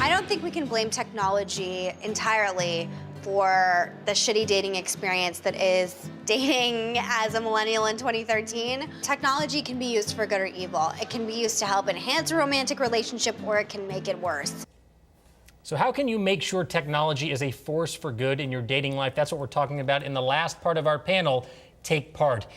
I don't think we can blame technology entirely for the shitty dating experience that is dating as a millennial in 2013. Technology can be used for good or evil. It can be used to help enhance a romantic relationship, or it can make it worse. So how can you make sure technology is a force for good in your dating life? That's what we're talking about in the last part of our panel, Take Part.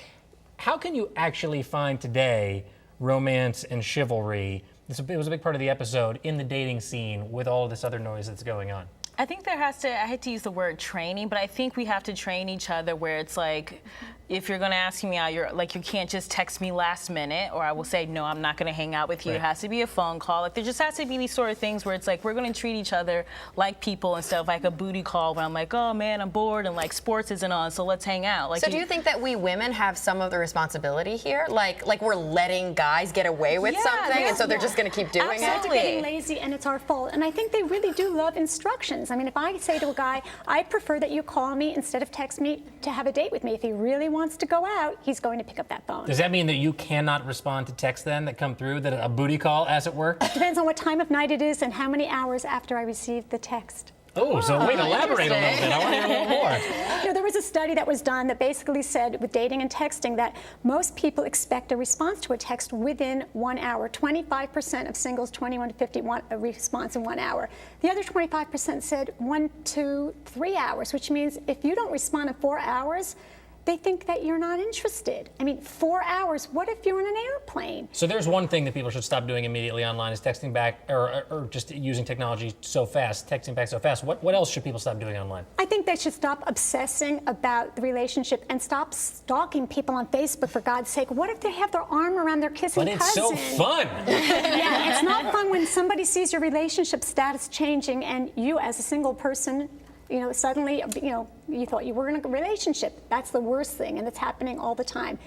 How can you actually find today romance and chivalry? It was a big part of the episode in the dating scene with all of this other noise that's going on. I think there has to, I hate to use the word training, but I think we have to train each other where it's like, if you're gonna ask me out, you're like, you can't just text me last minute, or I will say, no, I'm not gonna hang out with you. Right. It has to be a phone call. Like, there just has to be these sort of things where it's like, we're gonna treat each other like people instead of like a booty call where I'm like, oh man, I'm bored and like sports isn't on, so let's hang out. Like, so do you think that we women have some of the responsibility here? Like we're letting guys get away with something, and so they're just gonna keep doing it? We're getting lazy and it's our fault. And I think they really do love instructions. I mean, if I say to a guy, I prefer that you call me instead of text me to have a date with me. If he really wants to go out, he's going to pick up that phone. Does that mean that you cannot respond to texts then that come through, that a booty call, as it were? Depends on what time of night it is and how many hours after I received the text. Oh, so wait, elaborate a little bit. I want to hear a little more. You know, there was a study that was done that basically said with dating and texting that most people expect a response to a text within 1 hour. 25% of singles 21 to 50 want a response in 1 hour. The other 25% said 1 to 3 hours, which means if you don't respond in 4 hours, they think that you're not interested. I mean, 4 hours, what if you're on an airplane? So there's one thing that people should stop doing immediately online is texting back, or just using technology so fast, texting back so fast. What else should people stop doing online? I think they should stop obsessing about the relationship and stop stalking people on Facebook, for God's sake. What if they have their arm around their kissing cousin? But it's so fun. Yeah, it's not fun when somebody sees your relationship status changing and you as a single person, you know, suddenly, you know, you thought you were in a relationship. That's the worst thing, and it's happening all the time.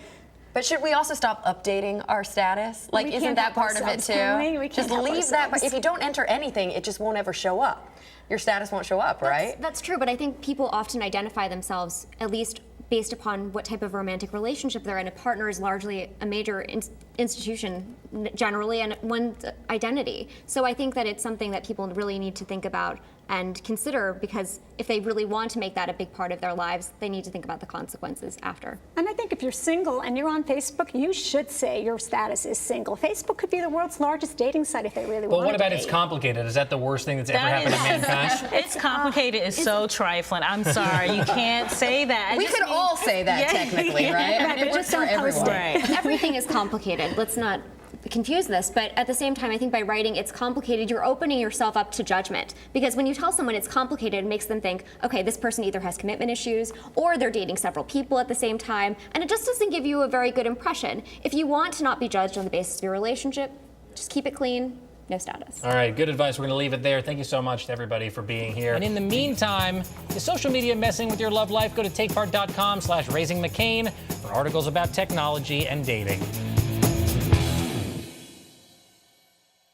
But should we also stop updating our status? Like, isn't that part of it too? We just leave that. But if you don't enter anything, it just won't ever show up. Your status won't show up, right? That's true, but I think people often identify themselves, at least based upon what type of romantic relationship they're in. A partner is largely a major institution generally, and one's identity. So I think that it's something that people really need to think about and consider, because if they really want to make that a big part of their lives, they need to think about the consequences after. And I think if you're single and you're on Facebook, you should say your status is single. Facebook could be the world's largest dating site if they really want to. Well, what about it's complicated? Is that the worst thing that's ever happened to mankind? It's complicated. It's so trifling. I'm sorry. You can't say that. We could all say that technically, right? I mean, it works for everyone. Right. Everything is complicated. Let's not confuse this, but at the same time, I think by writing it's complicated, you're opening yourself up to judgment. Because when you tell someone it's complicated, it makes them think, okay, this person either has commitment issues or they're dating several people at the same time, and it just doesn't give you a very good impression. If you want to not be judged on the basis of your relationship, just keep it clean. No status. All right, good advice. We're going to leave it there. Thank you so much to everybody for being here. And in the meantime, is social media messing with your love life? Go to takepart.com/raisingmccain for articles about technology and dating.